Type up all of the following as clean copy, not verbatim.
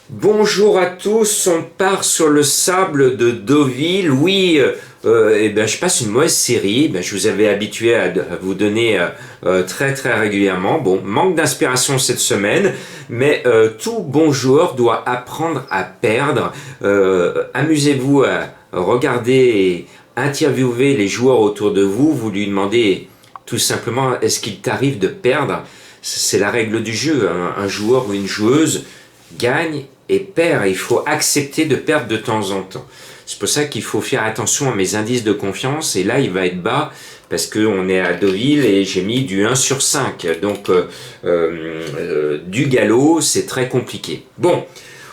Bonjour à tous, on part sur le sable de Deauville. Oui, je passe une mauvaise série. Je vous avais habitué à vous donner très très régulièrement. Bon, manque d'inspiration cette semaine, mais tout bon joueur doit apprendre à perdre. Amusez-vous à regarder et interviewer les joueurs autour de vous. Vous lui demandez tout simplement, est-ce qu'il t'arrive de perdre? C'est la règle du jeu. Un joueur ou une joueuse gagne et perd. Il faut accepter de perdre de temps en temps. C'est pour ça qu'il faut faire attention à mes indices de confiance. Et là, il va être bas parce qu'on est à Deauville et j'ai mis du 1 sur 5. Donc, du galop, c'est très compliqué. Bon,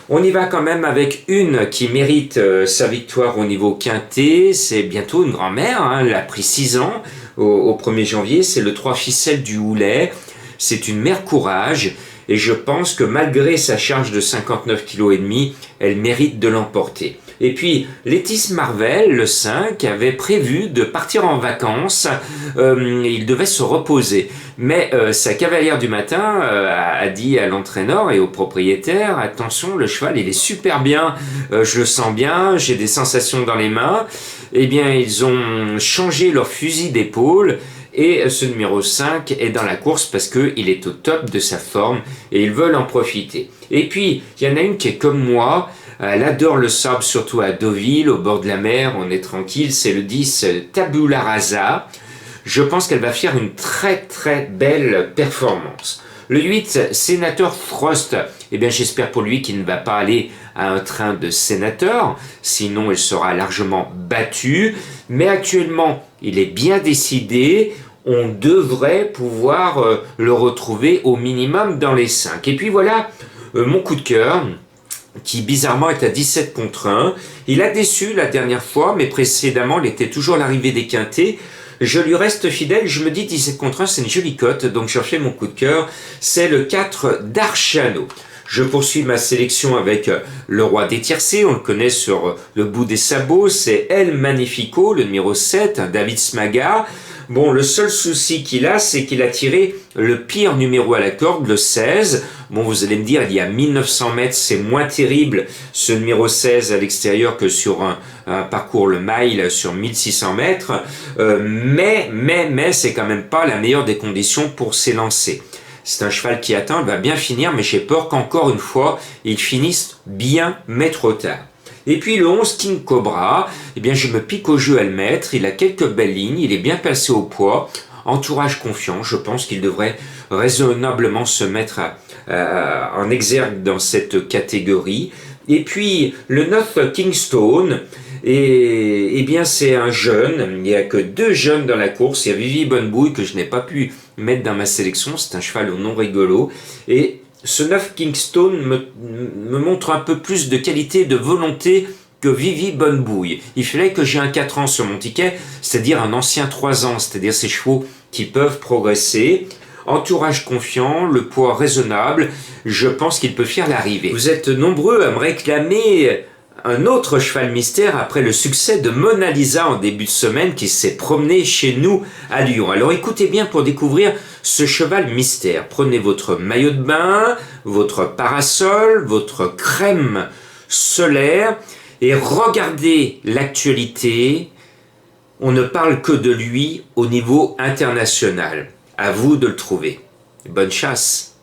on y va quand même avec une qui mérite sa victoire au niveau quintet. C'est bientôt une grand-mère. Elle a pris 6 ans au 1er janvier. C'est le 3 ficelles du Houlet. C'est une mère courage. Et je pense que malgré sa charge de 59,5 kg, elle mérite de l'emporter. Et puis, Lettice Marvel, le 5, avait prévu de partir en vacances. Il devait se reposer. Mais sa cavalière du matin a dit à l'entraîneur et au propriétaire, attention, le cheval, il est super bien, je le sens bien, j'ai des sensations dans les mains. Eh bien, ils ont changé leur fusil d'épaule. Et ce numéro 5 est dans la course parce qu'il est au top de sa forme et ils veulent en profiter. Et puis, il y en a une qui est comme moi, elle adore le sable, surtout à Deauville, au bord de la mer, on est tranquille, c'est le 10 Tabula Rasa. Je pense qu'elle va faire une très très belle performance. Le 8, Sénateur Frost, eh bien j'espère pour lui qu'il ne va pas aller à un train de sénateur, sinon il sera largement battu. Mais actuellement, il est bien décidé, on devrait pouvoir le retrouver au minimum dans les 5. Et puis voilà, mon coup de cœur, qui bizarrement est à 17 contre 1. Il a déçu la dernière fois, mais précédemment, il était toujours l'arrivée des quintés. Je lui reste fidèle, je me dis 17 contre 1, c'est une jolie cote, donc je fais mon coup de cœur, c'est le 4 d'Archano. Je poursuis ma sélection avec le roi des tiercés, on le connaît sur le bout des sabots, c'est El Magnifico, le numéro 7, David Smaga. Bon, le seul souci qu'il a, c'est qu'il a tiré le pire numéro à la corde, le 16. Bon, vous allez me dire, il y a 1900 mètres, c'est moins terrible ce numéro 16 à l'extérieur que sur un parcours le mile sur 1600 mètres. Mais c'est quand même pas la meilleure des conditions pour s'élancer. C'est un cheval qui atteint, il va bien finir, mais j'ai peur qu'encore une fois, il finisse bien, mais trop tard. Et puis le 11 King Cobra, eh bien je me pique au jeu à le mettre, il a quelques belles lignes, il est bien placé au poids, entourage confiant, je pense qu'il devrait raisonnablement se mettre en exergue dans cette catégorie. Et puis le 9 Kingstone, et bien c'est un jeune, il n'y a que 2 jeunes dans la course, il y a Vivi Bonnebouille que je n'ai pas pu mettre dans ma sélection, c'est un cheval au nom rigolo, et ce 9 Kingstone me montre un peu plus de qualité, de volonté que Vivi Bonnebouille. Il fallait que j'ai un 4 ans sur mon ticket, c'est-à-dire un ancien 3 ans, c'est-à-dire ces chevaux qui peuvent progresser. Entourage confiant, le poids raisonnable, je pense qu'il peut faire l'arrivée. Vous êtes nombreux à me réclamer un autre cheval mystère après le succès de Mona Lisa en début de semaine qui s'est promené chez nous à Lyon. Alors écoutez bien pour découvrir ce cheval mystère. Prenez votre maillot de bain, votre parasol, votre crème solaire et regardez l'actualité. On ne parle que de lui au niveau international. À vous de le trouver. Bonne chasse!